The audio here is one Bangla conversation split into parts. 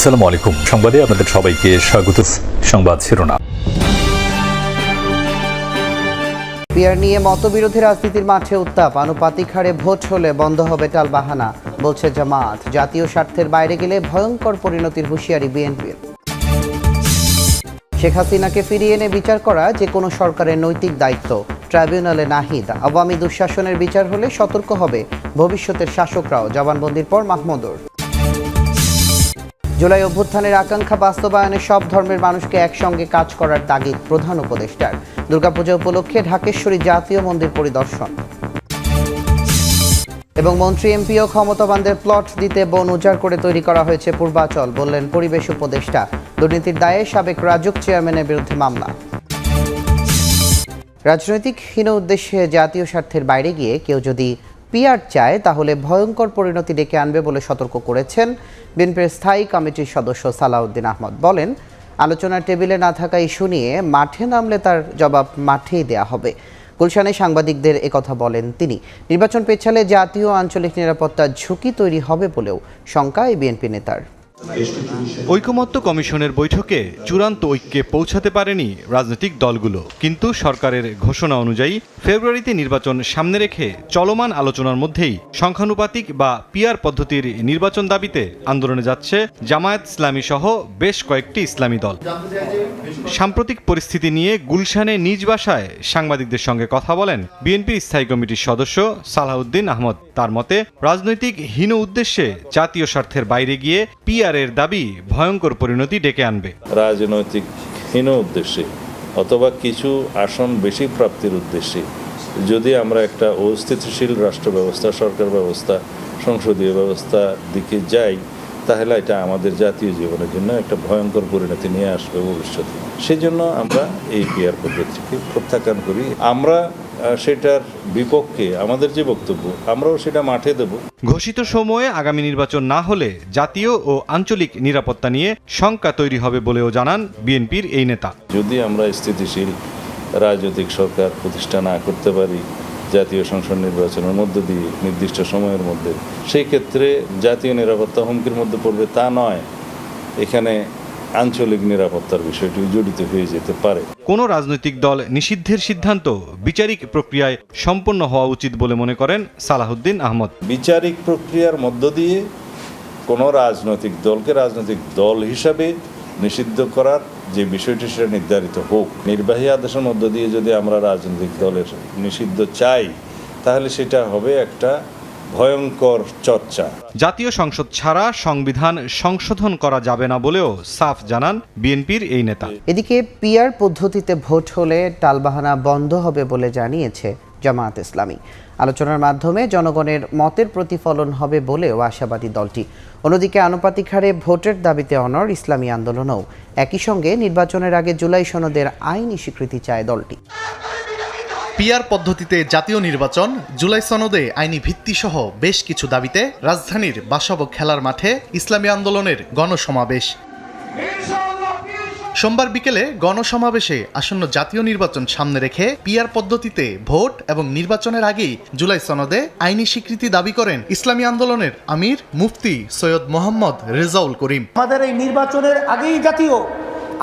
আসসালামু আলাইকুম। সংবাদে আপনাদের সবাইকে স্বাগত। সংবাদ শিরোনাম। পিয়ার নিয়ে মতবিরোধী রাজনীতির মাঠে উত্তাপ। আনুপাতিক হারে ভোট হলে বন্ধ হবে টালবাহানা, বলছে জামায়াত। জাতীয় স্বার্থের বাইরে গেলে ভয়ঙ্কর পরিণতির হুঁশিয়ারি বিএনপির। শেখ হাসিনাকে ফিরিয়ে এনে বিচার করা যে কোনো সরকারের নৈতিক দায়িত্ব, ট্রাইব্যুনালে নাহিদ। আওয়ামী দুঃশাসনের বিচার হলে সতর্ক হবে ভবিষ্যতের শাসকরাও, জবানবন্দির পর মাহমুদুর। জুলাই অভ্যুত্থানের আকাঙ্ক্ষা বাস্তবায়নে সব ধর্মের মানুষকে একসঙ্গে কাজ করার তাগিদ প্রধান উপদেষ্টার। দুর্গাপূজা উপলক্ষে ঢাকেশ্বরী জাতীয় মন্দির পরিদর্শন। এবং মন্ত্রী এমপিও ক্ষমতাবানদের প্লট দিতে বন উজাড় করে তৈরি করা হয়েছে পূর্বাচল, বললেন পরিবেশ উপদেষ্টা। দুর্নীতির দায়ে সাবেক রাজুক চেয়ারম্যানের বিরুদ্ধে মামলা। রাজনৈতিক হীন উদ্দেশ্যে জাতীয় স্বার্থের বাইরে গিয়ে কেউ যদি পিআর চায় তাহলে ভয়ঙ্কর পরিণতি ডেকে আনবে বলে সতর্ক করেছেন বিএনপির স্থায়ী কমিটির সদস্য সালাউদ্দিন আহমদ। বলেন, আলোচনার টেবিলে না থাকা ইস্যু নিয়ে মাঠে নামলে তার জবাব মাঠেই দেয়া হবে। গুলশানে সাংবাদিকদের একথা বলেন তিনি। নির্বাচন পেছালে জাতীয় আঞ্চলিক নিরাপত্তার ঝুঁকি তৈরি হবে বলেও শঙ্কা এই বিএনপি নেতার। ঐকমত্য কমিশনের বৈঠকে চূড়ান্ত ঐক্যে পৌঁছাতে পারেনি রাজনৈতিক দলগুলো, কিন্তু সরকারের ঘোষণা অনুযায়ী ফেব্রুয়ারিতে নির্বাচন সামনে রেখে চলমান আলোচনার মধ্যেই সংখ্যানুপাতিক বা পিআর পদ্ধতির নির্বাচন দাবিতে আন্দোলনে যাচ্ছে জামায়াত ইসলামী সহ বেশ কয়েকটি ইসলামী দল। সাম্প্রতিক পরিস্থিতি নিয়ে গুলশানে নিজ বাসায় সাংবাদিকদের সঙ্গে কথা বলেন বিএনপির স্থায়ী কমিটির সদস্য সালাউদ্দিন আহমদ। তার মতে, রাজনৈতিক হীন উদ্দেশ্যে জাতীয় স্বার্থের বাইরে গিয়ে পিআরের দাবি ভয়ঙ্কর পরিণতি ডেকে আনবে। রাজনৈতিক হীন উদ্দেশ্যে অথবা কিছু আসন বেশি প্রাপ্তির উদ্দেশ্যে যদি আমরা একটা অস্থিতিশীল রাষ্ট্র ব্যবস্থা, সরকার ব্যবস্থা, সংসদীয় ব্যবস্থার দিকে যাই, তাহলে এটা আমাদের জাতীয় জীবনের জন্য একটা ভয়ঙ্কর পরিণতি নিয়ে আসবে ভবিষ্যতে। সেজন্য আমরা এই পিআর পদ্ধতিকে প্রত্যাখ্যান করি। আমরা সেটার বিপক্ষে আমাদের যে বক্তব্য, আমরাও সেটা মাঠে দেব। ঘোষিত সময়ে আগামী নির্বাচন না হলে জাতীয় ও আঞ্চলিক নিরাপত্তা নিয়ে শঙ্কা তৈরি হবে বলেও জানান বিএনপির এই নেতা। যদি আমরা স্থিতিশীল রাজনৈতিক সরকার প্রতিষ্ঠা না করতে পারি জাতীয় সংসদ নির্বাচনের মধ্য দিয়ে নির্দিষ্ট সময়ের মধ্যে, সেই ক্ষেত্রে জাতীয় নিরাপত্তা হুমকির মধ্যে পড়বে তা নয়, এখানে আঞ্চলিক নিরাপত্তার বিষয়টি জড়িত হয়ে যেতে পারে। কোনো রাজনৈতিক দল নিষিদ্ধের সিদ্ধান্ত বিচারিক প্রক্রিয়ায় সম্পন্ন হওয়া উচিত বলে মনে করেন সালাউদ্দিন আহমদ। বিচারিক প্রক্রিয়ার মধ্য দিয়ে কোনো রাজনৈতিক দলকে রাজনৈতিক দল হিসাবে নিষিদ্ধ করার যে বিষয়টি সেটা নির্ধারিত হোক। নির্বাহী আদেশের মধ্য দিয়ে যদি আমরা রাজনৈতিক দলের নিষিদ্ধ চাই, তাহলে সেটা হবে একটা ভয়ঙ্কর চর্চা। জাতীয় সংসদ ছাড়া সংবিধান সংশোধন করা যাবে না বলেও সাফ জানান বিএনপির এই নেতা। এদিকে পিআর পদ্ধতিতে ভোট হলে টালবাহানা বন্ধ হবে বলে জানিয়েছে জামায়াত ইসলামী। আলোচনার মাধ্যমে জনগণের মতের প্রতিফলন হবে বলেও আশাবাদী দলটি। অন্যদিকে আনুপাতিক হারে ভোটের দাবিতে অনড় ইসলামী আন্দোলনও। একই সঙ্গে নির্বাচনের আগে জুলাই সনদের আইনি স্বীকৃতি চায় দলটি। পিআর পদ্ধতিতে জাতীয় নির্বাচন, জুলাই সনদে আইনি ভিত্তিসহ বেশ কিছু দাবিতে রাজধানীর বাসব খেলার মাঠে ইসলামী আন্দোলনের গণসমাবেশ। সোমবার বিকেলে গণসমাবেশে আসন্ন জাতীয় নির্বাচন সামনে রেখে পিআর পদ্ধতিতে ভোট এবং নির্বাচনের আগেই জুলাই সনদে আইনি স্বীকৃতি দাবি করেন ইসলামী আন্দোলনের আমির মুফতি সৈয়দ মোহাম্মদ রেজাউল করিম। আমাদের এই নির্বাচনের আগেই জাতীয়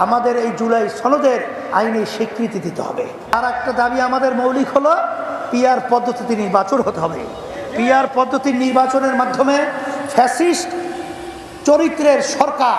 আমাদের এই জুলাই সনদের আইনি স্বীকৃতি দিতে হবে। আর একটা দাবি আমাদের মৌলিক হলো পিআর পদ্ধতিতে নির্বাচন হতে হবে। পিআর পদ্ধতির নির্বাচনের মাধ্যমে ফ্যাসিস্ট চরিত্রের সরকার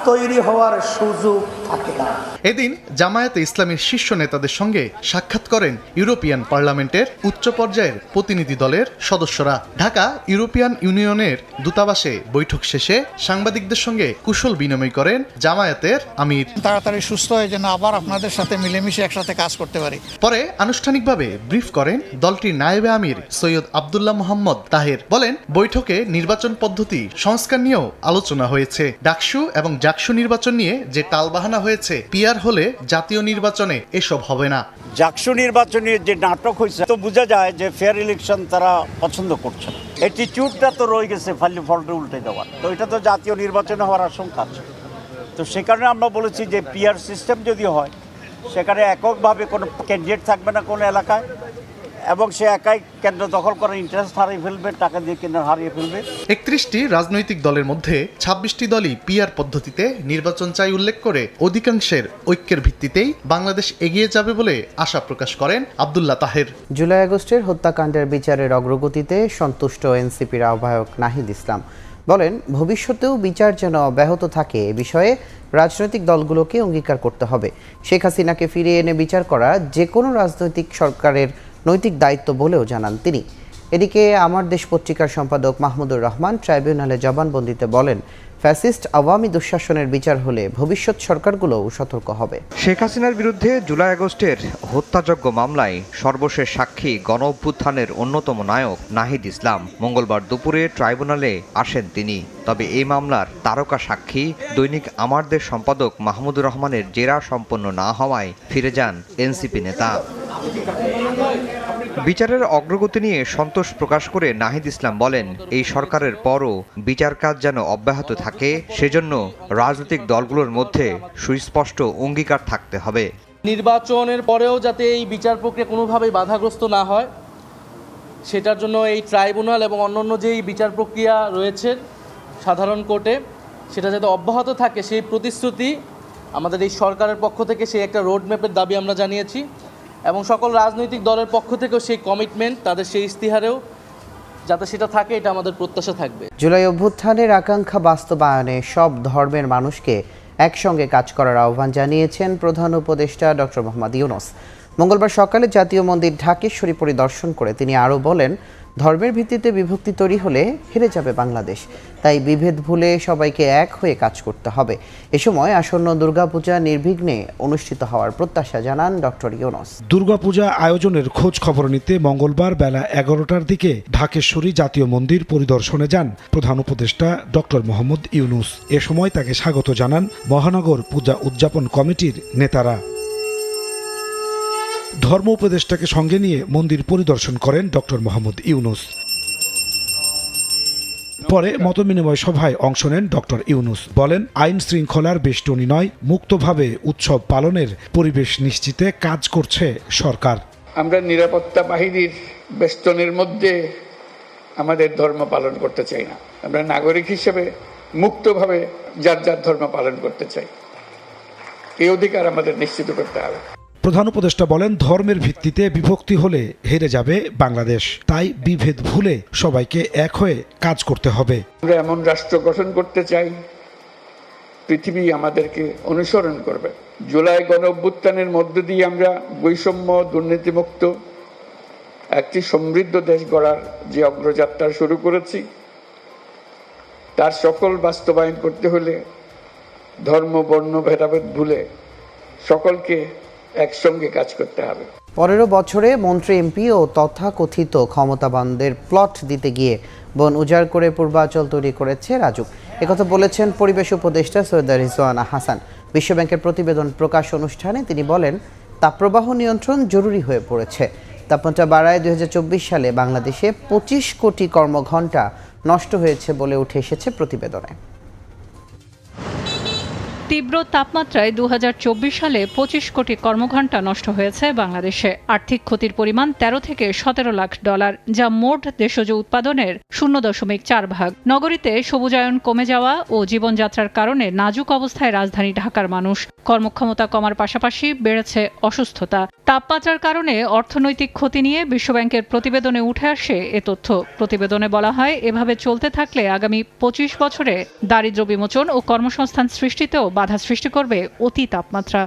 তৈরি হওয়ার সুযোগ থাকে না। এদিন জামায়াতে ইসলামীর শীর্ষ নেতাদের সঙ্গে সাক্ষাৎ করেন ইউরোপিয়ান পার্লামেন্টের উচ্চ পর্যায়ের প্রতিনিধি দলের সদস্যরা। ঢাকা ইউরোপিয়ান ইউনিয়নের দূতাবাসে বৈঠক শেষে সাংবাদিকদের সঙ্গে কুশল বিনিময় করেন জামায়াতের আমির। তাড়াতাড়ি সুস্থ হয়ে যেন আবার আপনাদের সাথে মিলেমিশে একসাথে কাজ করতে পারি। পরে আনুষ্ঠানিকভাবে ব্রিফ করেন দলটির নায়েবে আমির সৈয়দ আব্দুল্লাহ মোহাম্মদ তাহের। বলেন, বৈঠকে নির্বাচন পদ্ধতি সংস্কার নিয়েও আলোচনা হয়েছে। ডাকসু এবং জাকসু নির্বাচন নিয়ে যে টালবাহানা হয়েছে, পিআর হলে জাতীয় নির্বাচনে এসব হবে না। জাকসু নির্বাচনের যে নাটক হয়েছে, তো বোঝা যায় যে ফেয়ার ইলেকশন তারা পছন্দ করছে না। অ্যাটিটিউডটা তো রয়ে গেছে ফালি ফলটা উল্টে দেওয়ার, তো এটা তো জাতীয় নির্বাচনে হওয়ার আশঙ্কা আছে। তো সে কারণে আমরা বলেছি যে পিআর সিস্টেম যদি হয়, সেখানে এককভাবে কোনো ক্যান্ডিডেট থাকবে না কোনো এলাকায়, এবং সে একাই কেন্দ্র দখল করার ইন্টারেস্ট হারিয়ে ফেলবে, টাকা দিয়ে কেন্দ্র হারিয়ে ফেলবে। 31টি রাজনৈতিক দলের মধ্যে 26টি দলই পিআর পদ্ধতিতে নির্বাচন চাই উল্লেখ করে অধিকাংশের ঐক্যের ভিত্তিতেই বাংলাদেশ এগিয়ে যাবে বলে আশা প্রকাশ করেন আব্দুল্লাহ তাহের। জুলাই আগস্টের হত্যাকাণ্ডের বিচারের অগ্রগতিতে সন্তুষ্ট এনসিপির আহ্বায়ক নাহিদ ইসলাম বলেন, ভবিষ্যতেও বিচার যেন অব্যাহত থাকে এ বিষয়ে রাজনৈতিক দলগুলোকে অঙ্গীকার করতে হবে। শেখ হাসিনাকে ফিরিয়ে এনে বিচার করা যে কোনো রাজনৈতিক সরকারের নৈতিক দায়িত্ব বলেও জানান তিনি। এদিকে আমার দেশ পত্রিকার সম্পাদক মাহমুদুর রহমান ট্রাইব্যুনালে জবানবন্দিতে বলেন, ফ্যাসিস্ট আওয়ামী দুঃশাসনের বিচার হলে ভবিষ্যৎ সরকারগুলোও সতর্ক হবে। শেখ হাসিনার বিরুদ্ধে জুলাই আগস্টের হত্যাযজ্ঞ মামলায় সর্বশেষ সাক্ষী গণ অভ্যুত্থানের অন্যতম নায়ক নাহিদ ইসলাম মঙ্গলবার দুপুরে ট্রাইব্যুনালে আসেন তিনি। তবে এই মামলার তারকা সাক্ষী দৈনিক আমার দেশ সম্পাদক মাহমুদুর রহমানের জেরা সম্পন্ন না হওয়ায় ফিরে যান এনসিপি নেতা। বিচারের অগ্রগতি নিয়ে সন্তোষ প্রকাশ করে নাহিদ ইসলাম বলেন, এই সরকারের পরও বিচার কাজ যেন অব্যাহত থাকে সেজন্য রাজনৈতিক দলগুলোর মধ্যে সুস্পষ্ট অঙ্গীকার থাকতে হবে। নির্বাচনের পরেও যাতে এই বিচার প্রক্রিয়া কোনোভাবেই বাধাগ্রস্ত না হয় সেটার জন্য এই ট্রাইব্যুনাল এবং অন্যান্য যেই বিচার প্রক্রিয়া রয়েছে সাধারণ কোর্টে সেটা যাতে অব্যাহত থাকে সেই প্রতিশ্রুতি আমাদের এই সরকারের পক্ষ থেকে সেই একটা রোডম্যাপের দাবি আমরা জানিয়েছি এবং সকল রাজনৈতিক দলের পক্ষ থেকেও সেই কমিটমেন্ট তাদের সেই ইস্তিহারেও যাতে সেটা থাকে এটা আমাদের প্রত্যাশা থাকবে। জুলাই অভ্যুত্থানের আকাঙ্ক্ষা বাস্তবায়নে সব ধর্মের মানুষকে একসঙ্গে কাজ করার আহ্বান জানিয়েছেন প্রধান উপদেষ্টা ডক্টর মোহাম্মদ ইউনূস। মঙ্গলবার সকালে জাতীয় মন্দির ঢাকেশ্বরী পরিদর্শন করে তিনি আরও বলেন, ধর্মের ভিত্তিতে বিভক্তি তৈরি হলে হেরে যাবে বাংলাদেশ, তাই বিভেদ ভুলে সবাইকে এক হয়ে কাজ করতে হবে। এ সময় আসন্ন দুর্গাপূজা নির্বিঘ্নে অনুষ্ঠিত হওয়ার প্রত্যাশা জানান ডক্টর ইউনূস। দুর্গাপূজা আয়োজনের খোঁজ খবর নিতে মঙ্গলবার বেলা 11টার দিকে ঢাকেশ্বরী জাতীয় মন্দির পরিদর্শনে যান প্রধান উপদেষ্টা ডক্টর মোহাম্মদ ইউনূস। এ সময় তাকে স্বাগত জানান মহানগর পূজা উদযাপন কমিটির নেতারা। ধর্ম উপদেষ্টাকে সঙ্গে নিয়ে মন্দির পরিদর্শন করেন ডক্টর মোহাম্মদ ইউনূস। পরে মতবিনিময় সভায় অংশ নেন ডক্টর ইউনূস। বলেন, আইন শৃঙ্খলার বেষ্টনী নয়, মুক্তভাবে উৎসব পালনের পরিবেশ নিশ্চিতে কাজ করছে সরকার। আমরা নিরাপত্তা বাহিনীর বেষ্টনীর মধ্যে আমাদের ধর্ম পালন করতে চাই না। আমরা নাগরিক হিসেবে মুক্তভাবে যার যার ধর্ম পালন করতে চাই। এই অধিকার আমাদের নিশ্চিত করতে হবে। প্রধান উপদেষ্টা বলেন, ধর্মের ভিত্তিতে বিভক্তি হলে হেরে যাবে বাংলাদেশ, তাই বিভেদ ভুলে সবাইকে এক হয়ে কাজ করতে হবে। আমরা এমন রাষ্ট্র গঠন করতে চাই পৃথিবী আমাদেরকে অনুসরণ করবে। জুলাই গণ অভ্যুত্থানের মধ্য দিয়ে আমরা বৈষম্য দুর্নীতিমুক্ত একটি সমৃদ্ধ দেশ গড়ার যে অগ্রযাত্রা শুরু করেছি তার সকল বাস্তবায়ন করতে হলে ধর্ম বর্ণ ভেদাভেদ ভুলে সকলকে একসঙ্গে কাজ করতে হবে। 15 বছরে মন্ত্রী এমপি ও তথাকথিত ক্ষমতাবানদের প্লট দিতে গিয়ে বন উজাড় করে পূর্বাচল তৈরি করেছে রাজুক। একথা বলেছেন পরিবেশ উপদেষ্টা সৈয়দা রিজওয়ানা হাসান। বিশ্বব্যাংকের প্রতিবেদন প্রকাশ অনুষ্ঠানে তিনি বলেন, তাপপ্রবাহ নিয়ন্ত্রণ জরুরি হয়ে পড়েছে। তাপমাত্রা বাড়ায় 2024 সালে বাংলাদেশে 25 কোটি কর্মঘণ্টা নষ্ট হয়েছে বলে উঠে এসেছে প্রতিবেদনে। তীব্র তাপমাত্রায় 2024 সালে 25 কোটি কর্মঘণ্টা নষ্ট হয়েছে বাংলাদেশে। আর্থিক ক্ষতির পরিমাণ 13 থেকে 17 লাখ ডলার, যা মোট দেশজ উৎপাদনের 0.4 ভাগ। নগরীতে সবুজায়ন কমে যাওয়া ও জীবনযাত্রার কারণে নাজুক অবস্থায় রাজধানী ঢাকার মানুষ। কর্মক্ষমতা কমার পাশাপাশি বেড়েছে অসুস্থতা। তাপমাত্রার কারণে অর্থনৈতিক ক্ষতি নিয়ে বিশ্বব্যাংকের প্রতিবেদনে উঠে আসে এ তথ্য। প্রতিবেদনে বলা হয়, এভাবে চলতে থাকলে আগামী 25 বছরে দারিদ্র্য বিমোচন ও কর্মসংস্থান সৃষ্টিতেও বাধা সৃষ্টি করবে অতি তাপমাত্রা।